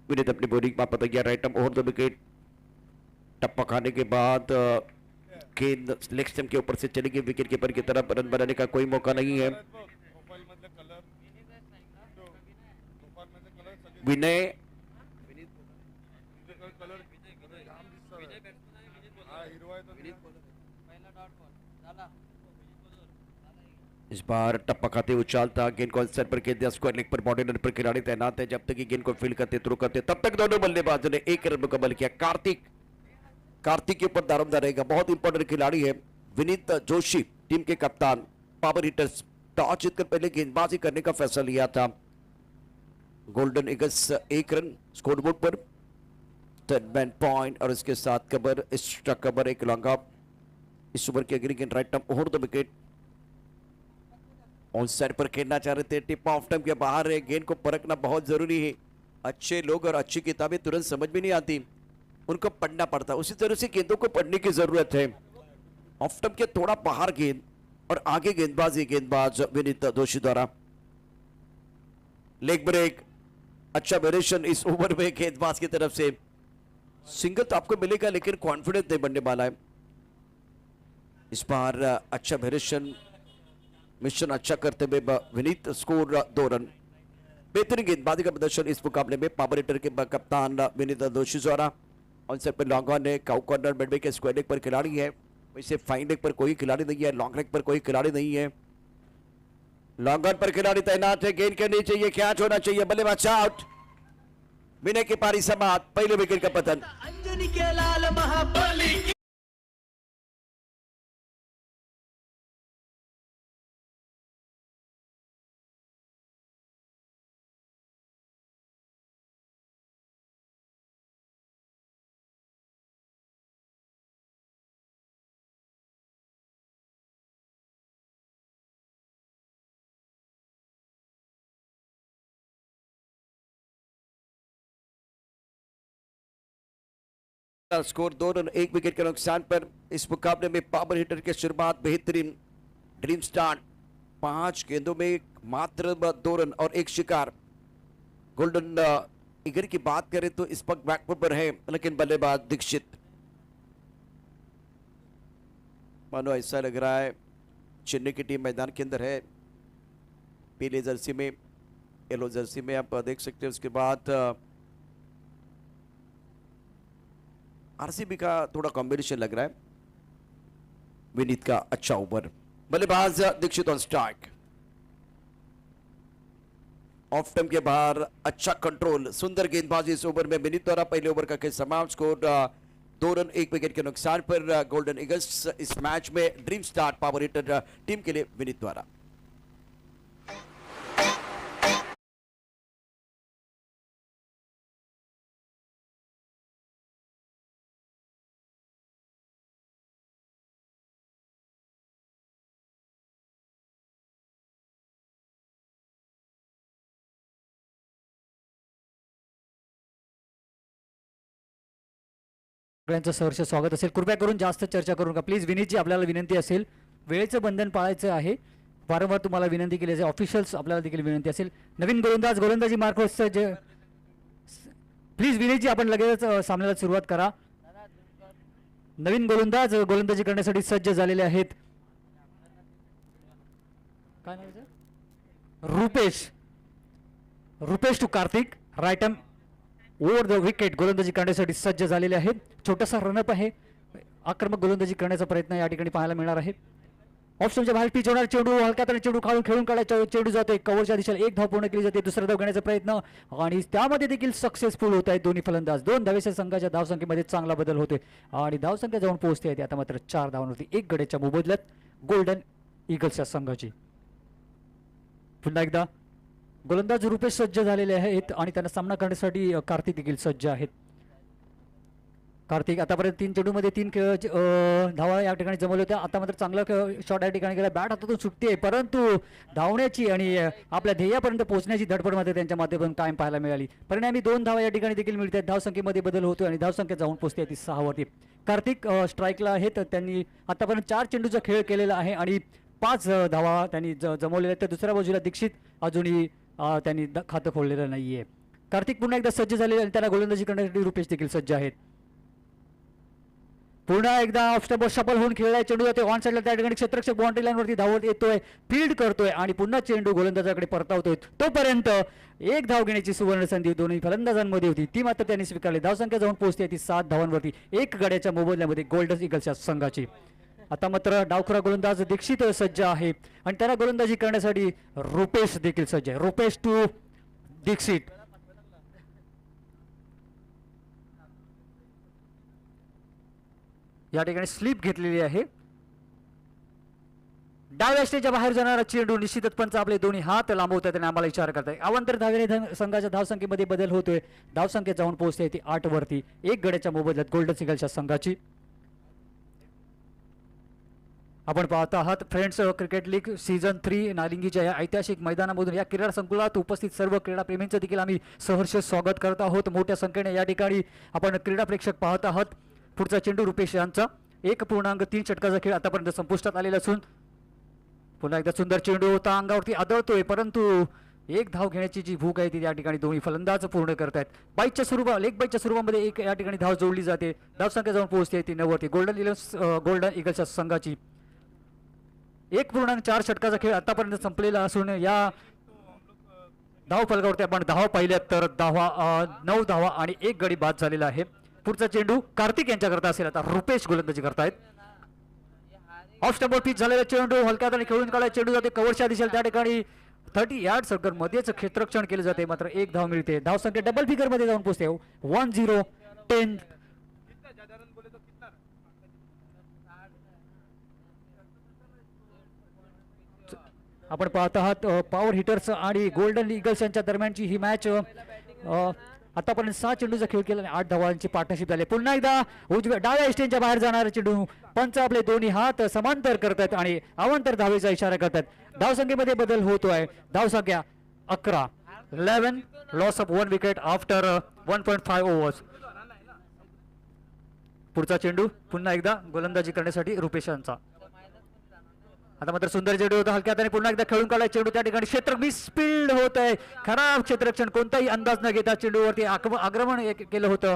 विनीत अपनी बॉलिंग वापस तैयार, right arm over the wicket. टप्पा खाने के बाद गेंद लेग स्टंप के ऊपर से चलेगी विकेट कीपर की तरफ, रन बनाने का कोई मौका नहीं है। विनय इस बार टप्पा खाते उछालता, गेंद को सर पर खेल दिया, स्क्वायर लेग पर बॉडी पर खिलाड़ी तैनात है, जब तक कि गेंद को फील्ड करते थ्रो करते तब तक दोनों बल्लेबाजों ने एक रन मुकम्मल किया। कार्तिक के ऊपर दारोमदार रहेगा, बहुत इंपॉर्टेंट खिलाड़ी है। विनीत जोशी टीम के कप्तान, पावर हिटर्स, टॉस जीतकर पहले गेंदबाजी करने का फैसला लिया था। गोल्डन ईगल्स 1 रन स्कोरबोर्ड पर, 10 मैन पॉइंट और इसके साथ कवर, एक्स्ट्रा कवर, एक लॉन्ग ऑफ। इस ओवर की अगली गेंद right arm over the wicket, on side पर खेलना चाह रहे थे, टिप ऑफ टाइम के बाहर है। गेंद को परखना बहुत जरूरी है। अच्छे लोग और अच्छी किताबें तुरंत समझ में नहीं आती, उनको पढ़ना पड़ता, उसी तरह से गेंदों को पढ़ने की जरूरत है। ऑफ टाइम के थोड़ा बाहर गेंद और आगे गेंदबाज विनीत जोशी द्वारा। लेग ब्रेक, अच्छा वेरिएशन इस ओवर में गेंदबाज की तरफ से। सिंगल तो आपको मिलेगा लेकिन कॉन्फिडेंस नहीं बनने वाला है। इस बार अच्छा वेरिएशन, मिशन अच्छा करते हुए विनीत, स्कोर 2 रन। बेहतरीन गेंदबाजी का प्रदर्शन इस मुकाबले में पावर हिटर के कप्तान विनीत जोशी द्वारा। ऑन साइड पर लॉन्ग ऑन है, काउ कॉर्नर मिडवे के स्क्वायर लेग पर खिलाड़ी है, वैसे फाइन लेग पर कोई खिलाड़ी नहीं है, लॉन्ग लेग पर कोई खिलाड़ी नहीं है। लॉन्ग ऑन पर खिलाड़ी तैनात है, गेंद करनी चाहिए, कैच होना चाहिए, बल्लेबाज आउट। विनय की पारी समाप्त, पहले विकेट का पतन। स्कोर 2 रन 1 विकेट के नुकसान पर। इस मुकाबले में पावर हिटर की शुरुआत बेहतरीन, ड्रीम स्टार्ट, 5 गेंदों में मात्र 2 रन और 1 शिकार। गोल्डन ईगल की बात करें तो इस वक्त बैकफुट पर है, लेकिन बल्लेबाज दीक्षित, मानो ऐसा लग रहा है चेन्नई की टीम मैदान के अंदर है, पीले जर्सी में, येलो जर्सी में आप देख सकते हैं। उसके बाद आरसीबी का थोड़ा कॉम्बिनेशन लग रहा है। विनीत का अच्छा ओवर, बल्लेबाज Dixit on strike. Off time के बाहर अच्छा कंट्रोल, सुंदर गेंदबाजी इस ओवर में विनीत द्वारा। पहले ओवर का खेल समाप्त, स्कोर 2 रन 1 विकेट के नुकसान पर। गोल्डन ईगल्स इस मैच में dream star power hitter team के लिए विनीत द्वारा। सगळ्यांचं सहर्ष स्वागत असेल। कृपया करून जास्त चर्चा करू नका प्लीज। विनीतजी, आपल्याला विनंती असेल, वेळेचं बंधन पाळायचं आहे, वारंवार तुम्हाला विनंती केली जाते, ऑफिशियल्स आपल्याला देखील विनंती असेल। नवीन गोलंदाजी मार्कोस सज्ज, प्लीज विनीतजी आपण लगेच सामन्याला सुरुवात करा। नवीन गोलंदाजी करण्यासाठी सज्ज झालेले आहेत। काय नाव आहे? Rupesh to Kartik, right arm over the wicket, गोलंदाजी करण्यासाठी सज्ज झालेले आहेत। छोटासा रनअप आहे, आक्रमक गोलंदाजी करण्याचा प्रयत्न या ठिकाणी पाहायला मिळणार आहे। ऑफ स्टंपच्या बाहेर पिच होणार, चेंडू हलक्या हाताने चेंडू खेळून काढायचा, चेंडू जातोय कव्हरच्या दिशेला, 1 धाव पूर्ण केली जाते, दुसरा धाव घेण्याचा प्रयत्न आणि त्यामध्ये देखील सक्सेसफुल होत आहेत दोन्ही फलंदाज। 2 धावेच्या संघाच्या धावसंख्येमध्ये चांगला बदल होतोय आणि धावसंख्या जाऊन पोहोचते आहे आता मात्र 4 धावांवरती 1 गड्याच्या मोबदल्यात गोल्डन ईगल्सच्या संघाची। पुन्हा एकदा गोलंदाज रुपेश सज्ज झालेले आहेत आणि त्यांना सामना करण्यासाठी कार्तिक देखील सज्ज आहेत। कार्तिक आतापर्यंत 3 चेंडूमध्ये 3 धावा या ठिकाणी जमवल्या होत्या, आता मात्र चांगला शॉट या ठिकाणी गेला, बॅट हातातून सुटते परंतु धावण्याची आणि आपल्या ध्येयापर्यंत पोहोचण्याची धडपड मात्र त्यांच्या माध्यमातून कायम पाहायला मिळाली। परिणामी 2 धावा या ठिकाणी देखील मिळतात, धावसंख्येमध्ये बदल होतोय आणि धावसंख्या जाऊन पोहोचते ती 6 वरती। कार्तिक स्ट्राईकला आहेत, त्यांनी आतापर्यंत 4 चेंडूचा खेळ केलेला आहे आणि 5 धावा त्यांनी जमवलेल्या आहेत। तर दुसऱ्या बाजूला दीक्षित अजूनही त्यांनी खातं खोललेलं नाहीये। कार्तिक पुन्हा एकदा सज्ज झालेले आणि त्याला गोलंदाजी करण्यासाठी रुपेश देखील सज्ज आहेत. पुन्हा एकदा ऑफ स्टंप शफल होऊन खेळलाय चेंडू जाते ऑन साइडला, त्या ठिकाणी क्षेत्ररक्षक बाउंड्री लाईनवरती धावत येतोय, फील्ड करतोय आणि पुन्हा चेंडू गोलंदाजाकडे परतावतोय. तोपर्यंत एक धाव घेण्याची सुवर्ण संधी दोन्ही फलंदाजांमध्ये होती, ती मात्र त्यांनी स्वीकारली. धावसंख्या जाऊन पोहोचते ती 7 धावांवरती, एक गड्याच्या मोबदल्यामध्ये गोल्डन ईगल्सच्या संघाची. आता मात्र डावखुरा गोलंदाज दीक्षित सज्ज आहे आणि त्याला गोलंदाजी करण्यासाठी रुपेश देखील सज्ज आहे. रुपेश टू दीक्षित. या ठिकाणी स्लिप घेतलेली आहे. डाव्या स्टेजच्या बाहेर जाणारा चेंडू निश्चितच पंच आपले दोन्ही हात लांबवतात आणि आम्हाला इशारा करताय. अवांतर धावेने संघाच्या धावसंख्येमध्ये बदल होतोय. धावसंख्या जाऊन पोहोचते ती 8 वरती, एक गड्याच्या मोबदल्यात गोल्डन ईगल्सच्या संघाची. आपण पाहत आहात फ्रेंड्स क्रिकेट लीग सीझन 3 नालिंगीच्या या ऐतिहासिक मैदानामधून या क्रीडा संकुलात उपस्थित सर्व क्रीडाप्रेमींचं देखील आम्ही सहर्ष स्वागत करत आहोत. मोठ्या संख्येने या ठिकाणी आपण क्रीडा प्रेक्षक पाहत आहात. पुढचा चेंडू रुपेश यांचा 1.3 षटकाचा खेळ आतापर्यंत संपुष्टात आलेला असून पुन्हा एकदा सुंदर चेंडू होता, अंगावरती आदळतोय, परंतु एक धाव घेण्याची जी भूक आहे ती या ठिकाणी दोन्ही फलंदाज पूर्ण करतायत. बाईच्या स्वरूपात लेग बाईच्या स्वरूपामध्ये एक या ठिकाणी धाव जोडली जाते. धावसंख्या जाऊन पोहोचते ती 9 वरती, गोल्डन ईगल्सच्या संघाची. 1.4 षटकाचा खेळ आतापर्यंत संपलेला असून या धाव फलकावरती आपण धावा पाहिल्यात तर 9 धावा आणि एक गडी बाद झालेला आहे. पुढचा चेंडू कार्तिक यांच्याकरता असेल. आता रुपेश गोलंदाजी करतायत. ऑफ स्टंपवर पिच झालेला चेंडू हलक्या हाताने खेळून काढायला चेंडू जाते कव्हरच्या दिशेला, त्या ठिकाणी 30 यार्ड सर्कल मध्येच क्षेत्ररक्षण केले जाते, मात्र एक धाव मिळते. धावसंख्या डबल फिगर मध्ये जाऊन पोहोचते 10-10. आपण पाहत आहात पॉवर हिटर्स आणि गोल्डन ईगल्स यांच्या दरम्यानची ही मॅच. आतापर्यंत 6 चेंडूचा खेळ केला आणि 8 धावांची पार्टनरशिप झाली. पुन्हा एकदा उजव्या डाव्या स्टेजच्या बाहेर जाणारा चेंडू पंच आपले दोन्ही हात समांतर करतात आणि अवांतर धावेचा इशारा करतात. धावसंख्येमध्ये बदल होतोय. धावसंख्या 11 loss of 1 wicket after 1.5 overs. पुढचा चेंडू पुन्हा एकदा गोलंदाजी करण्यासाठी रुपेश यांचा. आता मात्र सुंदर चेंडू होता हलक्या हाताने, पुन्हा एकदा खेळून काढला चेंडू, त्या ठिकाणी क्षेत्र मिसफिल्ड होत आहे. खराब क्षेत्ररक्षण, कोणताही अंदाज न घेता चेंडूवरती आक्रमण केलं होतं.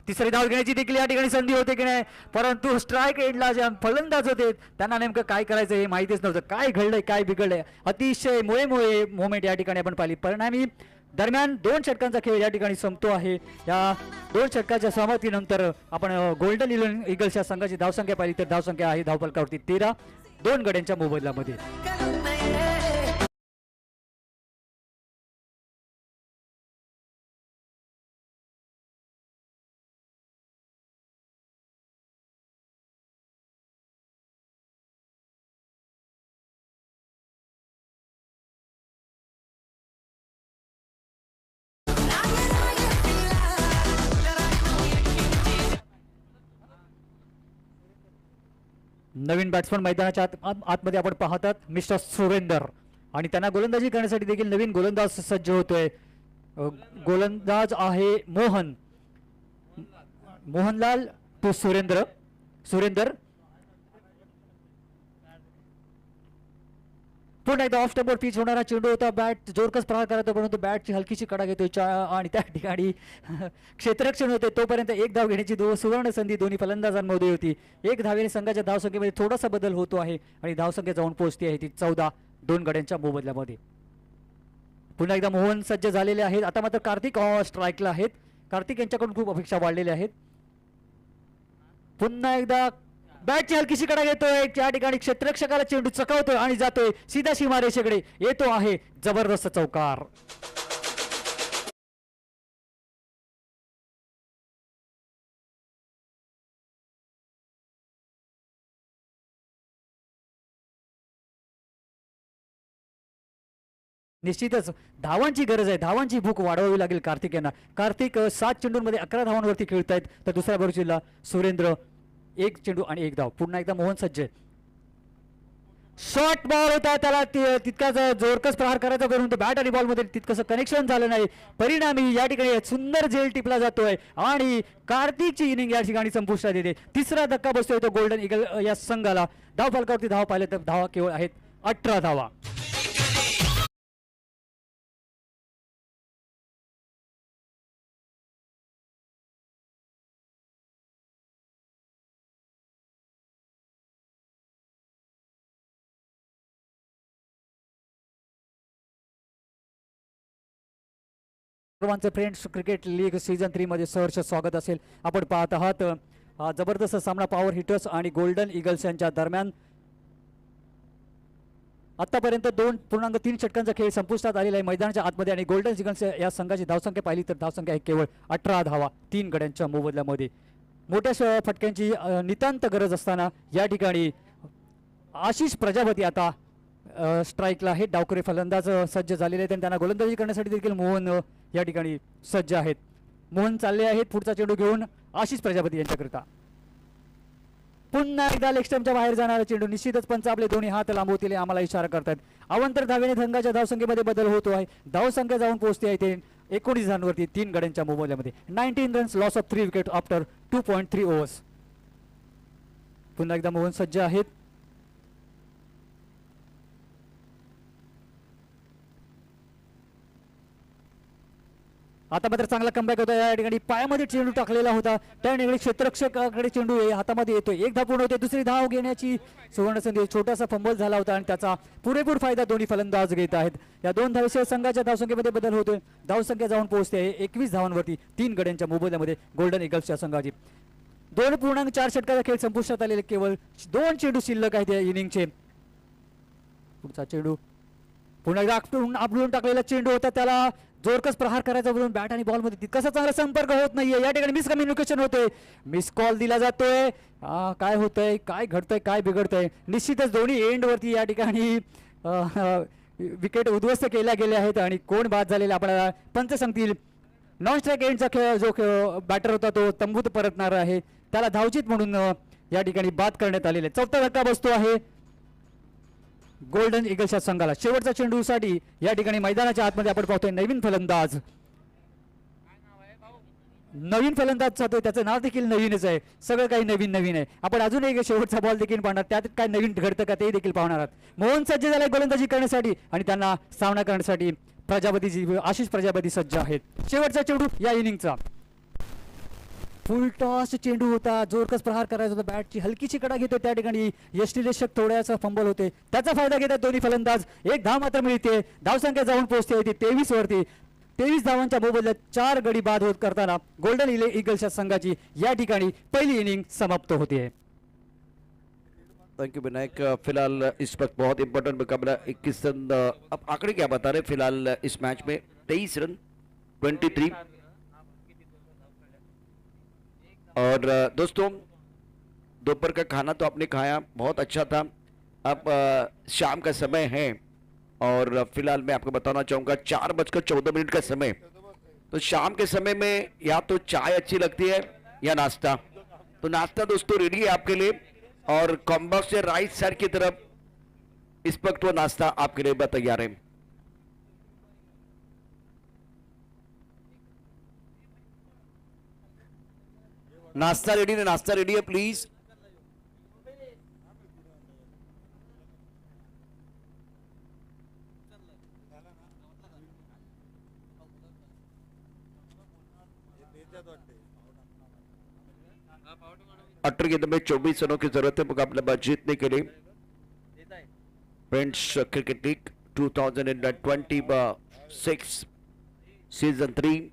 तिसरी धाव घेण्याची देखील या ठिकाणी संधी होते की नाही, परंतु स्ट्राईक एंडला जे फलंदाज होते त्यांना नेमकं काय करायचं हे माहितीच नव्हतं. काय घडलंय काय बिघडलंय, अतिशय मुळे मोमेंट या ठिकाणी आपण पाहिली. परिणामी दरम्यान 2 षटकांचा खेळ या ठिकाणी संपतो आहे. या 2 षटकाच्या सहमतीनंतर आपण गोल्डन ईगल्सच्या संघाची धावसंख्या पाहिली तर धावसंख्या आहे धावफलकावरती 13, 2 गड्यांच्या मोबदल्यामध्ये. नवीन बॅट्समन मैदानाच्या आतमध्ये आपण पाहतात मिस्टर सुरेंदर आणि त्यांना गोलंदाजी करण्यासाठी देखील नवीन गोलंदाज सज्ज होतोय. गोलंदाज आहे मोहनलाल टू सुरेंदर. पुन्हा एकदा ऑफ स्टंपवर पिच होणारा चेंडू होता. बॅट जोरकस प्रहार करतो परंतु बॅटची हलकीशी कडा घेतोय आणि त्या ठिकाणी क्षेत्ररक्षण होते. तोपर्यंत एक धाव घेण्याची सुवर्ण संधी दोन्ही फलंदाजांमध्ये होती. एक धावेने संघाच्या धावसंख्येमध्ये थोडासा बदल होतो आहे आणि धावसंख्या जाऊन पोहोचते आहे ती 14, 2 गड्यांच्या मोबदल्यामध्ये. पुन्हा एकदा मोहन सज्ज झालेले आहेत. आता मात्र कार्तिक स्ट्राईकला आहेत. कार्तिक यांच्याकडून खूप अपेक्षा वाढलेल्या आहेत. पुन्हा एकदा बॅटची हलकीशी कडा घेतोय, त्या ठिकाणी क्षेत्ररक्षकाला चेंडू चकावतोय आणि जातोय सीधा सीमारेषेकडे. येतो आहे जबरदस्त चौकार. निश्चितच धावांची गरज आहे, धावांची भूक वाढवावी लागेल कार्तिक यांना. कार्तिक 7 चेंडूंमध्ये 11 धावांवरती खेळतायत तर दुसऱ्या बाजूला सुरेंद्र 1 चेंडू आणि 1 धाव. पुन्हा एकदा मोहन सज्ज. शॉर्ट बॉल होता, त्याला तितकाच जोरकस प्रहार करायचा परंतु बॅट आणि बॉल मध्ये तितकंसं कनेक्शन झालं नाही. परिणामी या ठिकाणी सुंदर झेल टिपला जातोय आणि कार्तिकची इनिंग या ठिकाणी संपुष्टात येते. तिसरा धक्का बसतोय तो गोल्डन ईगल या संघाला. धाव फलकावरती धाव पाहिले तर धावा केवळ आहेत 18 धावा. सर्वांचे फ्रेंड्स क्रिकेट लीग सीझन 3 मध्ये सहर्ष स्वागत असेल. आपण पाहत आहात हा जबरदस्त सामना पॉवर हिटर्स आणि गोल्डन ईगल्स यांच्या दरम्यान. आतापर्यंत 2.3 षटकांचा खेळ संपुष्टात आलेला आहे मैदानाच्या आतमध्ये आणि गोल्डन ईगल्स या संघाची धावसंख्या पाहिली तर धावसंख्या आहे केवळ 18 धावा 3 गड्यांच्या मोबदल्यामध्ये. मोठ्या फटक्यांची नितांत गरज असताना या ठिकाणी आशिष प्रजापती आता स्ट्राईकला आहे. डावकरी फलंदाज सज्ज झालेले आहेत आणि त्यांना गोलंदाजी करण्यासाठी देखील मोहन या ठिकाणी सज्ज आहेत. मोहन चालले आहेत पुढचा चेंडू घेऊन आशिष प्रजापती यांच्याकरिता. पुन्हा एकदा लेग स्टंपच्या बाहेर जाणारा चेंडू. निश्चितच पंच आपले दोन्ही हात लांबवतील आम्हाला इशारा करतात. अवंतर धावेने संघाच्या धावसंख्येमध्ये बदल होतो आहे. धावसंख्या जाऊन पोहोचते आहे ते 19 धावांवरती 3 गड्यांच्या मोबदल्यामध्ये. 19 runs loss of 3 wicket after 2.3 overs. पुन्हा एकदा मोहन सज्ज आहेत. आता मात्र चांगला कमबॅक होता. या ठिकाणी पायामध्ये चेंडू टाकलेला होता त्या ठिकाणी क्षेत्ररक्षकाकडे चेंडू हातामध्ये येतोय. एक धाव पूर्ण होते. दुसरी धाव घेण्याची सुवर्ण संधी. छोटासा फंबल झाला होता आणि त्याचा पुरेपूर फायदा दोन्ही फलंदाज घेत आहेत. या 2 धावेशिवाय संघाच्या धावसंख्येमध्ये बदल होतोय. धावसंख्या जाऊन पोहोचते 21 धावांवरती 3 गड्यांच्या मोबदल्यामध्ये गोल्डन ईगल्सच्या संघाची. 2.4 षटकाचा खेळ संपुष्टात आलेले केवळ 2 चेंडू शिल्लक आहेत या इनिंगचे. पुढचा चेंडू पुन्हा एकदा आपलून टाकलेला चेंडू होता. त्याला जोरकस प्रहार करायचा म्हणून बॅट आणि बॉल मध्ये तितकासा चांगला संपर्क होत नाहीये. या ठिकाणी मिसकम्युनिकेशन होतोय. मिस कॉल दिला जातोय. काय होतंय काय घडतंय काय बिघडतंय. निश्चितच दोन्ही एंड वरती या ठिकाणी विकेट उद्ध्वस्त केल्या गेल्या आहेत आणि कोण बाद झालेला आपल्याला पंच सांगतील. नॉन स्ट्राईक एंडचा खेळ जो बॅटर होता तो तंबूत परतणार आहे. त्याला धावचित म्हणून या ठिकाणी बाद करण्यात आलेले. चौथा धक्का बसतो आहे गोल्डन ईगल्सच्या संघाला. शेवटचा चेंडूसाठी या ठिकाणी मैदानाच्या आतमध्ये आपण पाहतोय नवीन फलंदाज जातोय. त्याचं नाव देखील नवीनच आहे. सगळं काही नवीन आहे. आपण अजून एक शेवटचा बॉल देखील पाहणार. त्यात काय नवीन घडतं का ते देखील पाहणार आहात. मोहन सज्ज झालाय गोलंदाजी करण्यासाठी आणि त्यांना सामना करण्यासाठी आशिष प्रजापती सज्ज आहेत. शेवटचा चेंडू या इनिंगचा. फुल टॉस चेंडू होता. जोरकस प्रहार करायचा होता. बॅटची हलकीची कडा घेतो त्या ठिकाणी यष्टीलेशक थोड्यासा फंबल होते. त्याचा फायदा घेतात दोन्ही फलंदाज. एक धाव मात्र मिळते. धावसंख्या जाऊन पोहोचते 23 वरती. 23 धावांच्या मोबदल्यात 4 गडी बाद होत करताना गोल्डन ईगल्सच्या संघाची या ठिकाणी पहिली इनिंग समाप्त होते. Thank you Vinayak. फिलहाल इस वक्त बहुत इंपॉर्टेंट मुकाबला 21 रन. अब आंकड़े क्या बता रहे फिलहाल इस मैच में? 23 रन 23. और दोस्तों दोपहर का खाना तो आपने खाया बहुत अच्छा था. अब शाम का समय है और फिलहाल मैं आपको बताना चाहूँगा 4:14 का समय. तो शाम के समय में या तो चाय अच्छी लगती है या नाश्ता. तो नाश्ता दोस्तों रेडी है आपके लिए और कॉम्बॉक्स से राइट साइड की तरफ इस वक्त वो नाश्ता आपके लिए तैयार है. नाश्ता रेडी है प्लीज. अटर गेंद में 24 रनों की जरूरत है मुकाबला जीतने के लिए. फ्रेंड्स क्रिकेट लीग 2026 सीजन 3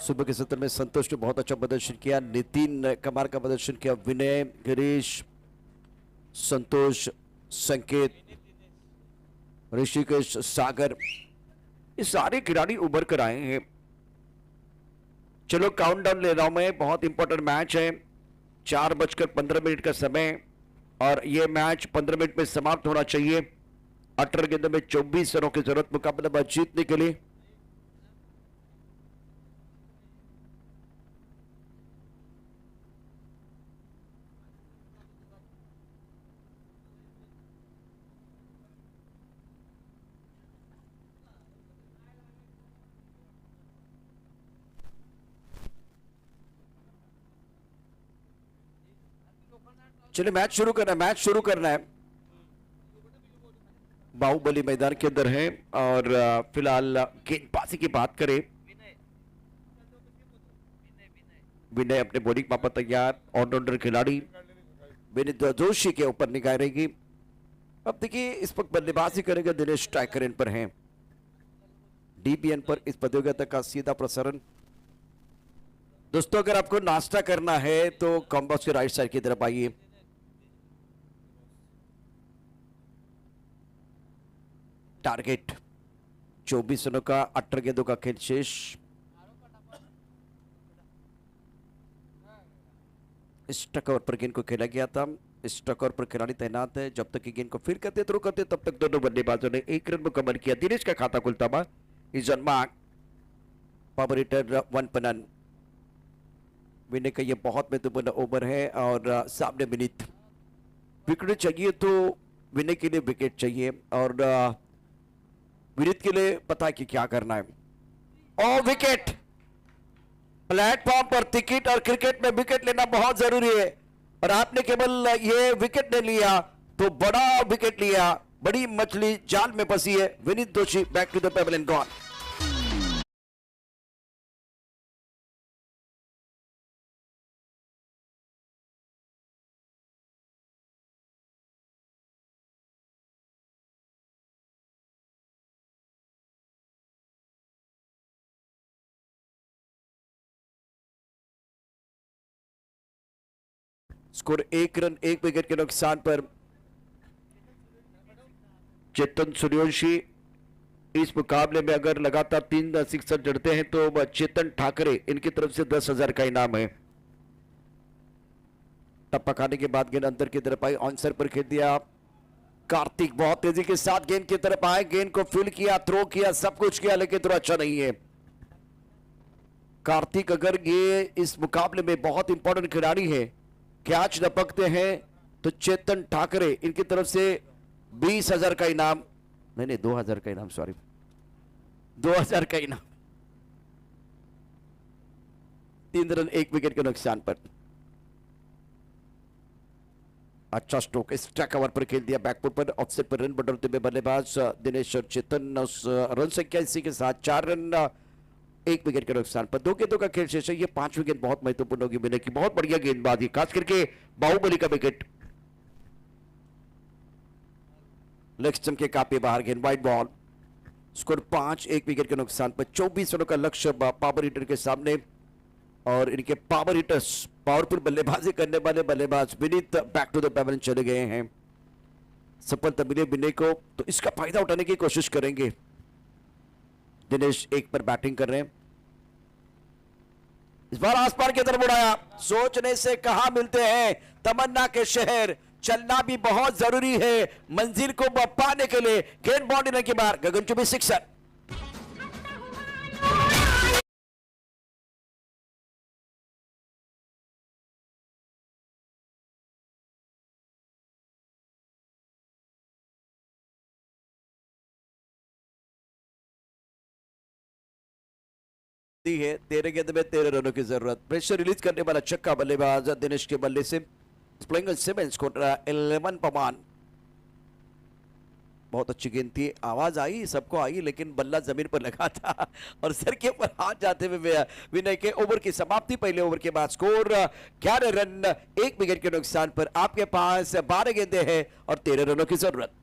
सुबह के सत्र में संतोष ने बहुत अच्छा प्रदर्शन किया. नितिन ने कमाल का प्रदर्शन किया. विनय, गिरीश, संतोष, संकेत, ऋषिकेश, सागर, ये सारे खिलाड़ी उभर कर आए हैं. चलो काउंटडाउन ले रहा हूं मैं. बहुत इंपॉर्टेंट मैच है. 4:15 का समय और ये मैच 15 मिनट में समाप्त होना चाहिए. 18 गेंदों में 24 रनों की जरूरत मुकाबला जीतने के लिए. चलिए मैच शुरू करना है. बाहुबली मैदान के अंदर है और फिलहाल गेंदबाजी की बात करें. विनय अपने बॉलिंग पापा तैयार. ऑलराउंडर खिलाड़ी विनीत जोशी के ऊपर निगाह रहेगी. अब देखिए इस वक्त बल्लेबाजी करेंगे दिनेश टाइकर इन पर हैं डीबीएन पर इस प्रतियोगिता का सीधा प्रसारण। दोस्तों अगर आपको नाश्ता करना है तो कॉम्बॉक्स के राइट साइड की तरफ आइए। टारगेट 24 रनों का 18 गेंदों का खेल शेष। स्टक ओवर पर गेंद को खेला गया था। स्टक ओवर पर खिलाड़ी तैनात है, जब तक कि गेंद को फिर करते थ्रो करते तब तक दोनों बल्लेबाजों ने 1 रन मुकम्मल किया। दिनेश का खाता खुलता हुआ is on mark. Power hitter 1 पर नन। विनय का ये बहुत महत्वपूर्ण ओवर है और सामने विनीत। विकेट चाहिए तो विनय के लिए विकेट चाहिए और विनीत के लिए पता है कि क्या करना है। और विकेट प्लेटफॉर्म पर टिकट और क्रिकेट में विकेट लेना बहुत जरूरी है और आपने केवल ये विकेट नहीं लिया तो बड़ा विकेट लिया। बड़ी मछली जाल में फंसी है। Vineet Doshi back to the pavilion gone. Score 1 run 1 wicket के नुकसान पर चेतन सूर्यवंशी इस मुकाबले में अगर लगातार 3 सिक्सर जड़ते हैं तो चेतन ठाकरे इनकी तरफ से 10,000 का इनाम है। टप्पा खाने के बाद गेंद अंदर की तरफ आई, ऑनसर पर खेल दिया। कार्तिक बहुत तेजी के साथ गेंद की तरफ आए, गेंद को फील्ड किया, थ्रो किया, सब कुछ किया लेकिन थ्रो अच्छा नहीं है। कार्तिक अगर ये इस मुकाबले में बहुत इंपॉर्टेंट खिलाड़ी है, कैच लपकते हैं तो चेतन ठाकरे इनकी तरफ से 20,000 का इनाम, नहीं 2,000 का इनाम, सॉरी 2,000 का इनाम। 3 रन 1 विकेट के नुकसान पर। अच्छा स्ट्रोक, स्ट्राइक ओवर पर खेल दिया बैकफुट पर, ऑफसेट पर रन बढ़ाते हुए बल्लेबाज दिनेश और चेतन। उस रन संख्या इसी के साथ 4 रन 1 विकेट के नुकसान पर। 2 गेंदों का खेल शेष है। ये 5वीं गेंद बहुत महत्वपूर्ण होगी विनय की। बहुत बढ़िया गेंदबाजी, खास करके बाहुबली का विकेट। लेग स्टंप के काफी बाहर गेंद, वाइड बॉल। स्कोर 5 1 विकेट के नुकसान पर। 24 रनों का लक्ष्य पावर हिटर के सामने और इनके पावर हिटर्स पावरफुल बल्लेबाजी करने वाले बल्लेबाज Vineet back to the pavilion चले गए हैं। सफलता मिले विनय को तो इसका फायदा उठाने की कोशिश करेंगे। दिनेश 1 पर बैटिंग कर रहे हैं। इस बार आसमान की तरफ उड़ाया, सोचने से कहां मिलते हैं तमन्ना के शहर। चलना भी बहुत जरूरी है मंजिल को पाने के लिए। गेंद बाउंड्री के बाहर, गगनचुंबी सिक्सर। है 13 गेंद में 13 रनों की जरूरत। प्रेशर रिलीज करने वाला छक्का बल्लेबाज दिनेश के बल्ले से। Playing 7 score 11 पमान। बहुत अच्छी गेंद थी, आवाज आई, सबको आई, लेकिन बल्ला जमीन पर लगा था और सर के ऊपर हाथ जाते हुए विनय के ओवर की समाप्ति। पहले ओवर के बाद स्कोर 11 रन 1 विकेट के नुकसान पर। आपके पास 12 गेंदें हैं और 13 रनों की जरूरत।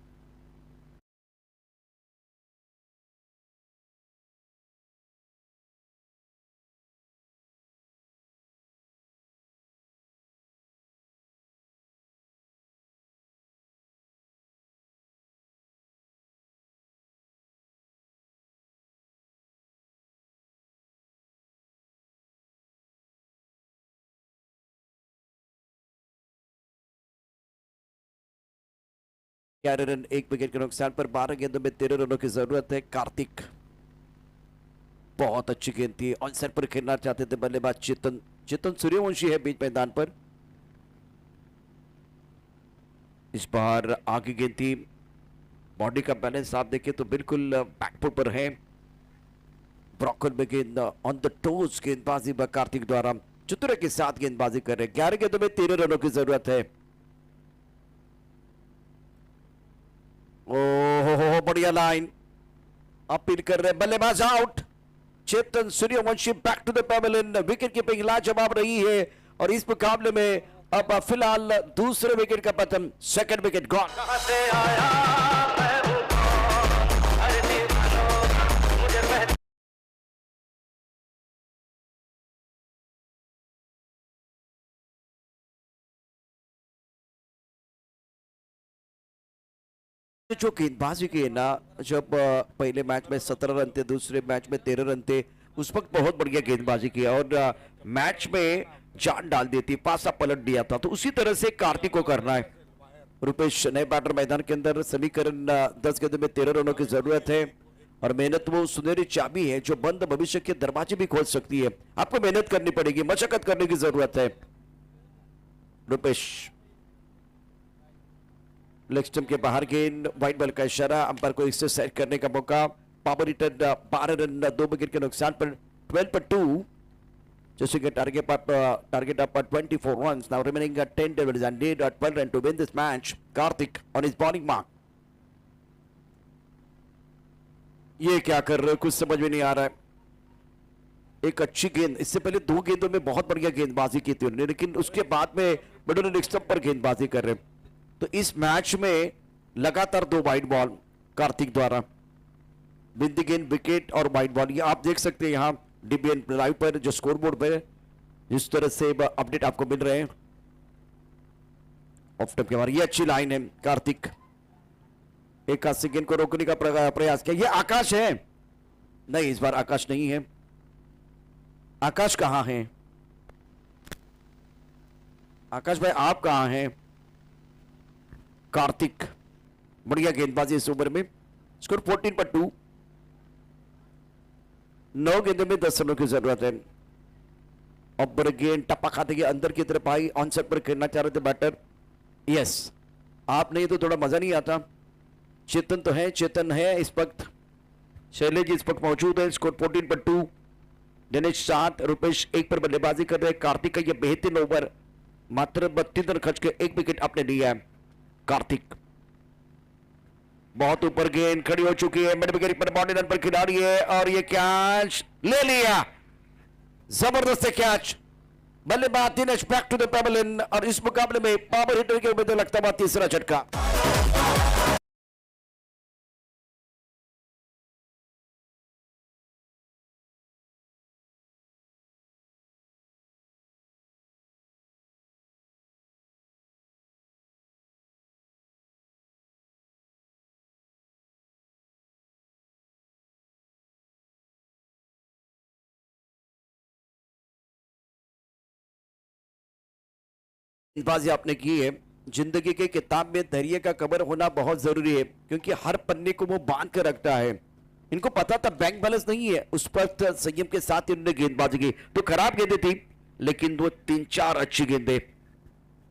ग्यारह रन 1 विकेट के नुकसान पर। 12 गेंदों में 13 रनों की जरूरत है। कार्तिक बहुत अच्छी गेंद थी, ऑनसाइड पर खेलना चाहते थे बल्लेबाज चेतन सूर्यवंशी है बीच मैदान पर। इस बार आगे गेंद थी, बॉडी का बैलेंस आप देखें तो बिल्कुल बैकफुट पर है। ब्रॉकन में गेंद ऑन द टोज, गेंदबाजी कार्तिक द्वारा चतुर के साथ गेंदबाजी कर रहे हैं। 11 गेंदों में 13 रनों की जरूरत है। ओहो बढ़िया लाइन, अपील कर रहे बल्लेबाज out. Chetan Suryavanshi back to the pavilion. Wicket keeping लाजवाब रही है और इस मुकाबले में अब फिलहाल दूसरे विकेट का पतन, सेकंड विकेट गॉन। जो गेंदबाजी की है ना, जब पहले मैच में 17 रन थे, दूसरे मैच में 13 रन थे, उस वक्त बहुत बढ़िया गेंदबाजी की और मैच में जान डाल दी थी, पासा पलट दिया था। तो उसी तरह से कार्तिक को करना है। रुपेश नए बैटर मैदान के अंदर, समीकरण 10 गेंदों में 13 रनों की जरूरत है और मेहनत वो सुनहरी चाबी है जो बंद भविष्य के दरवाजे भी खोल सकती है। आपको मेहनत करनी पड़ेगी, मशक्कत करने की जरूरत है। रुपेश लेग स्टंप के बाहर गेंद, व्हाइट बॉल का इशारा, अंपायर को इससे सेट करने का मौका। पावर हिटर 12 रन 2 विकेट के नुकसान पर 12 पर 2, जैसे कि target up 24 runs now remaining 10 devils and need 12 run to win this match. Karthik on his bowling mark. ये क्या कर रहे हो, कुछ समझ में नहीं आ रहा है। एक अच्छी गेंद, इससे पहले 2 गेंदों में बहुत बढ़िया गेंदबाजी की थी उन्होंने, लेकिन उसके बाद में मिडल लेग स्टंप पर गेंदबाजी कर रहे हैं। तो इस मैच में लगातार 2 वाइड बॉल कार्तिक द्वारा, बिंदी गेंद, विकेट और वाइड बॉल। ये आप देख सकते हैं यहाँ डीबीएन लाइव पर, जो स्कोर बोर्ड पर जिस तरह से अपडेट आपको मिल रहे हैं ऑफ टॉप के बारे। ये अच्छी लाइन है कार्तिक, एक हाथ गेंद को रोकने का प्रयास किया। ये आकाश है, नहीं इस बार आकाश नहीं है। आकाश कहां है? आकाश भाई आप कहां हैं? कार्तिक बढ़िया गेंदबाजी इस ओवर में, स्कोर 14 पर 2, 9 गेंदों में 10 रनों की जरूरत है। और गेंद टप्पा खाते के अंदर की तरफ आई, ऑन सेट पर खेलना चाह रहे थे बैटर। यस, आप नहीं तो थोड़ा मजा नहीं आता। चेतन तो है, चेतन है इस वक्त, शैलेश इस वक्त मौजूद है। स्कोर 14 पर 2, दिनेश 7, रुपेश 1 पर बल्लेबाजी कर रहे हैं। कार्तिक का यह बेहतरीन ओवर, मात्र 32 रन खर्च के 1 विकेट आपने लिया है। कार्तिक बहुत ऊपर गेंद खड़ी हो चुकी है, मिड विकेट पर 52 रन पर खिलाड़ी है और ये कैच ले लिया, जबरदस्त कैच। बल्लेबाज Dinesh back to the pavilion और इस मुकाबले में पावर हिटर के ऊपर लगता हुआ तीसरा झटका। बाजी आपने की है। जिंदगी के किताब में धैर्य का कबर होना बहुत जरूरी है, क्योंकि हर पन्ने को वो बांध कर रखता है। इनको पता था बैंक बैलेंस नहीं है, उस पर संयम के साथ इन्होंने गेंदबाजी की। तो खराब गेंदें थी, लेकिन वो 3-4 अच्छी गेंदें,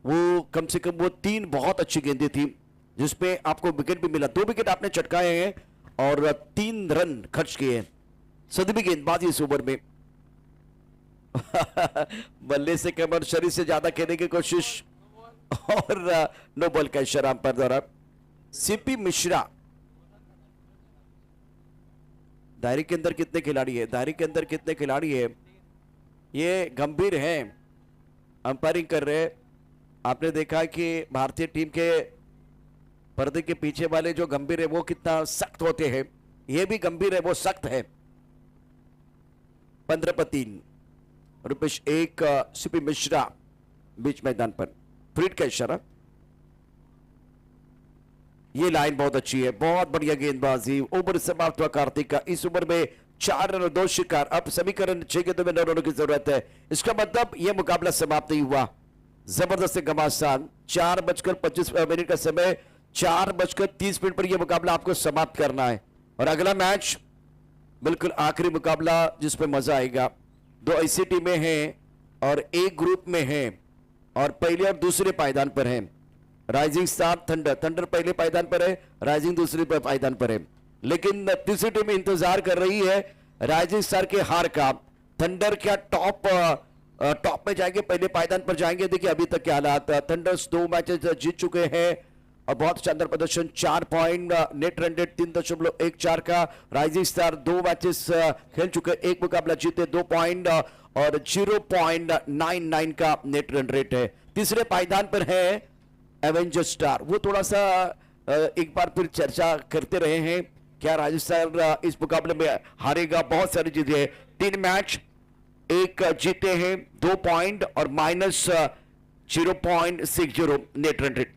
वो कम से कम वो 3 बहुत अच्छी गेंदें थी, जिसपे आपको विकेट भी मिला। 2 विकेट आपने चटकाए हैं और 3 रन खर्च किए हैं। सदबी गेंदबाजी इस ओवर में। बल्ले से कम और शरीर से ज्यादा खेलने की कोशिश और नो बॉल का इशारा पर द्वारा। सीपी मिश्रा, दायरे के अंदर कितने खिलाड़ी है? दायरे के अंदर कितने खिलाड़ी है? ये गंभीर है, अंपायरिंग कर रहे हैं। आपने देखा कि भारतीय टीम के पर्दे के पीछे वाले जो गंभीर है वो कितना सख्त होते हैं, ये भी गंभीर है, वो सख्त है। 15 पर 3, रुपेश 1, सीपी मिश्रा बीच मैदान पर, फ्रीड का इशारा। ये लाइन बहुत अच्छी है, बहुत बढ़िया गेंदबाजी। ओवर समाप्त हुआ कार्तिक का। इस ओवर में 4 रन और 2 शिकार। अब समीकरण 6 गेंदों में 9 रनों की जरूरत है। इसका मतलब यह मुकाबला समाप्त नहीं हुआ। जबरदस्त घमासान, 4:25 का समय, 4:30 पर यह मुकाबला आपको समाप्त करना है। और अगला मैच बिल्कुल आखिरी मुकाबला जिसपे मजा आएगा। 2 ऐसी टीमें हैं और एक ग्रुप में हैं और पहले और दूसरे पायदान पर हैं। राइजिंग स्टार, थंडर पहले पायदान पर है, राइजिंग दूसरे पायदान पर है। लेकिन तीसरी टीम इंतजार कर रही है राइजिंग स्टार के हार का। थंडर क्या टॉप में जाएंगे, पहले पायदान पर जाएंगे? देखिए अभी तक के हालात, थंडर्स 2 मैचेस जीत चुके हैं और बहुत शानदार प्रदर्शन, 4 पॉइंट, नेट रन रेट 3.14 का। राइजिंग स्टार 2 मैचेस खेल चुके, 1 मुकाबला जीते, 2 पॉइंट और 0.99 का नेट रन रेट है। तीसरे पायदान पर है एवेंजर स्टार। वो थोड़ा सा एक बार फिर चर्चा करते रहे हैं, क्या राजस्थान इस मुकाबले में हारेगा? बहुत सारी चीजें, 3 मैच, 1 जीते हैं, 2 पॉइंट और -0.60 net run rate.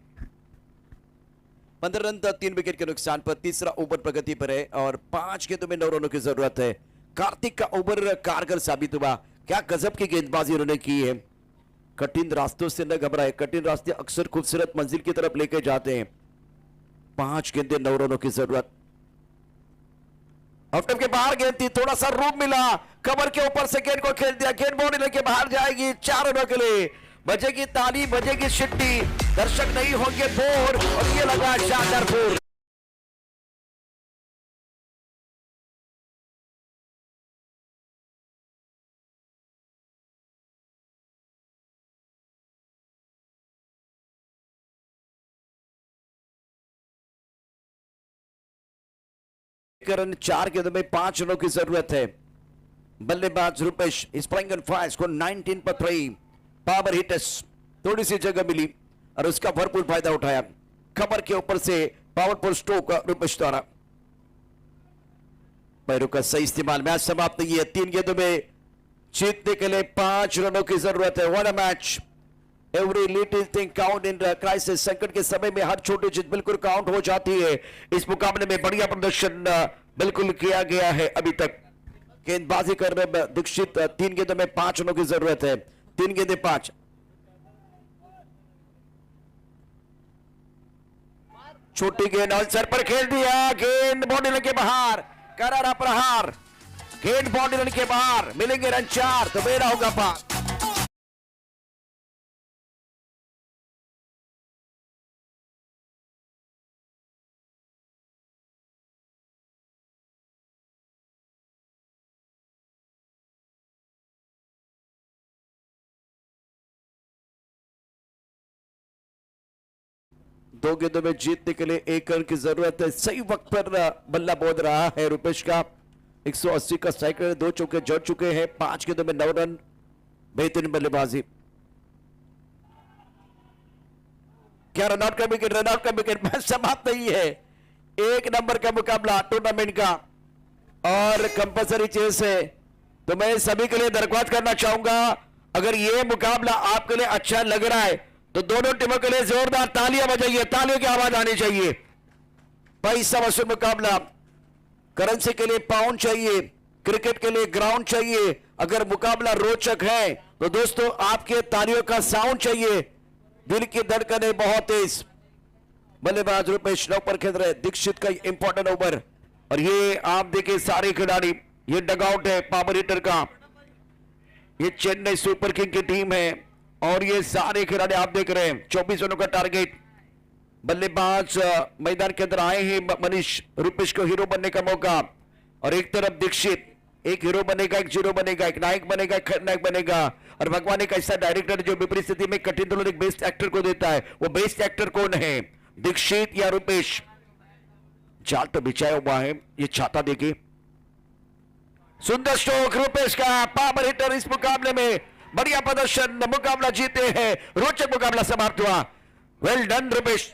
15 run 3 wicket के नुकसान पर तीसरा ओवर प्रगति पर है और 5 गेंदों में 9 रनों की जरूरत है। कार्तिक का ओवर कारगर साबित हुआ। क्या गजब की गेंदबाजी उन्होंने की है। कठिन रास्तों से न घबराए, कठिन रास्ते अक्सर खूबसूरत मंजिल की तरफ लेके जाते हैं। 5 गेंदे 9 रनों की जरूरत। ऑफ के बाहर गेंद थी, थोड़ा सा रूप मिला, कवर के ऊपर से गेंद को खेल दिया, गेंद बाउंड्री लेके बाहर जाएगी। 4 रनों के लिए बजेगी ताली, बजेगी शिट्टी, दर्शक नहीं होंगे बोर और ये लगा शानदार फोर। रन 4 गेंदों में 5 रनों की जरूरत है। बल्लेबाज रुपेश इस प्लेइंग ऑन फायर को 19 पर 3 पावर हिटर्स, थोड़ी सी जगह मिली और उसका भरपूर फायदा उठाया। खबर के ऊपर से पावरफुल स्ट्रोक रुपेश द्वारा, पैरों का सही इस्तेमाल। मैच समाप्त नहीं है, 3 गेंदों में जीतने के लिए 5 रनों की जरूरत है। What a match, every little thing count in crisis. संकट के समय में हर छोटी चीज बिल्कुल काउंट हो जाती है। इस मुकाबले में बढ़िया प्रदर्शन बिल्कुल किया गया है अभी तक। गेंदबाजी कर रहे दीक्षित, 3 गेंदों में 5 रनों की जरूरत है। 3 गेंदे 5। छोटी गेंद और सर पर खेल दिया, गेंद बाउंड्री के बाहर, करारा प्रहार, गेंद बाउंड्री के बाहर, मिलेंगे रन 4 तो मेरा होगा पार। दो गेंदों में जीतने के लिए 1 रन की जरूरत है। सही वक्त पर बल्ला बोल रहा है रुपेश का। 180 का स्ट्राइक रेट, 2 चौके जड़ चुके हैं। 5 गेंदों में 9 रन, बेहतरीन बल्लेबाजी। क्या रनआउट का विकेट, रनआउट का विकेट। मैच समाप्त नहीं है, 1 नंबर का मुकाबला टूर्नामेंट का और कंपलसरी चेस है। तो मैं सभी के लिए दरख्वास्त करना चाहूंगा, अगर यह मुकाबला आपके लिए अच्छा लग रहा है तो दोनों टीमों के लिए जोरदार तालियां बजाइए, तालियों की आवाज आनी चाहिए। पैसा वसूल मुकाबला, करेंसी के लिए पाउंड चाहिए, क्रिकेट के लिए ग्राउंड चाहिए। अगर मुकाबला रोचक है तो दोस्तों आपके तालियों का साउंड चाहिए। दिल की धड़कनें बहुत तेज। बल्लेबाज रुपेश नौ पर खेल रहे, दीक्षित का इंपॉर्टेंट ओवर और ये आप देखिए सारे खिलाड़ी, ये डगआउट है पावर हिटर का, ये चेन्नई सुपर किंग की टीम है और ये सारे खिलाड़ी आप देख रहे हैं। 24 रनों का टारगेट। बल्लेबाज मैदान के अंदर आए हैं मनीष, रुपेश को हीरो बनने का मौका और एक तरफ दीक्षित, एक हीरो बनेगा, एक जीरो बनेगा, एक नायक बनेगा, एक खलनायक बनेगा। और भगवान एक ऐसा डायरेक्टर जो विपरीत स्थिति में कठिन दोनों एक बेस्ट एक्टर को देता है। वो बेस्ट एक्टर कौन है, दीक्षित या रुपेश? जाल तो बिछाया हुआ है, ये छाता देखिए। सुंदर स्ट्रोक रुपेश का, पावर हिटर इस मुकाबले में बढ़िया प्रदर्शन, मुकाबला जीते हैं। रोचक मुकाबला समाप्त हुआ। Well done Rupesh.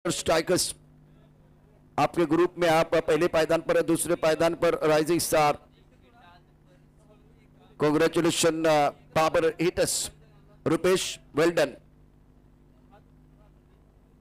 स्ट्राइकर्स आपके ग्रुप में, आप पहले पायदान पर है, दूसरे पायदान पर rising star. Congratulation power hitters, Rupesh well done.